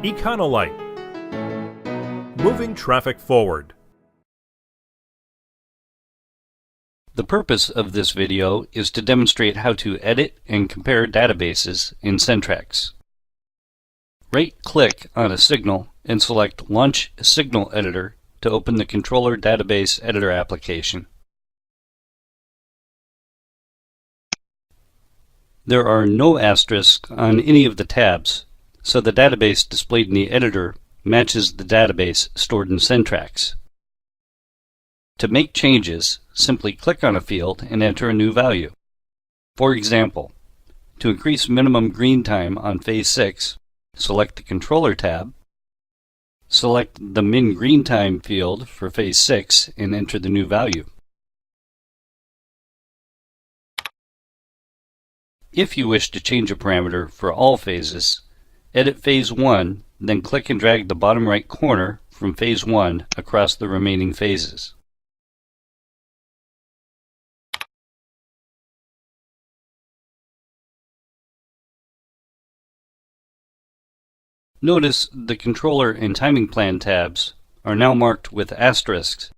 Econolite. Moving traffic forward. The purpose of this video is to demonstrate how to edit and compare databases in Centracs. Right-click on a signal and select Launch Signal Editor to open the Controller Database Editor application. There are no asterisks on any of the tabs, so the database displayed in the editor matches the database stored in Centracs. To make changes, simply click on a field and enter a new value. For example, to increase minimum green time on Phase 6, select the Controller tab, select the Min Green Time field for Phase 6 and enter the new value. If you wish to change a parameter for all phases, edit Phase 1, then click and drag the bottom right corner from Phase 1 across the remaining phases. Notice the Controller and Timing Plan tabs are now marked with asterisks,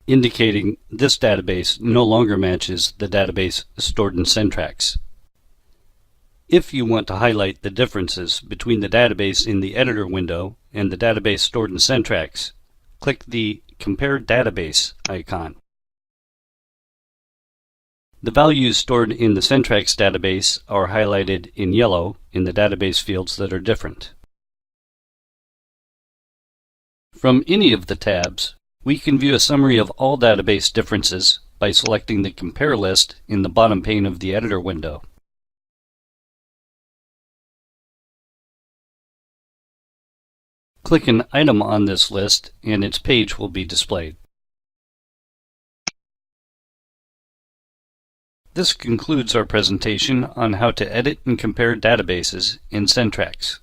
indicating this database no longer matches the database stored in Centracs. If you want to highlight the differences between the database in the editor window and the database stored in Centracs, click the Compare Database icon. The values stored in the Centracs database are highlighted in yellow in the database fields that are different. From any of the tabs, we can view a summary of all database differences by selecting the Compare list in the bottom pane of the editor window. Click an item on this list and its page will be displayed. This concludes our presentation on how to edit and compare databases in Centracs.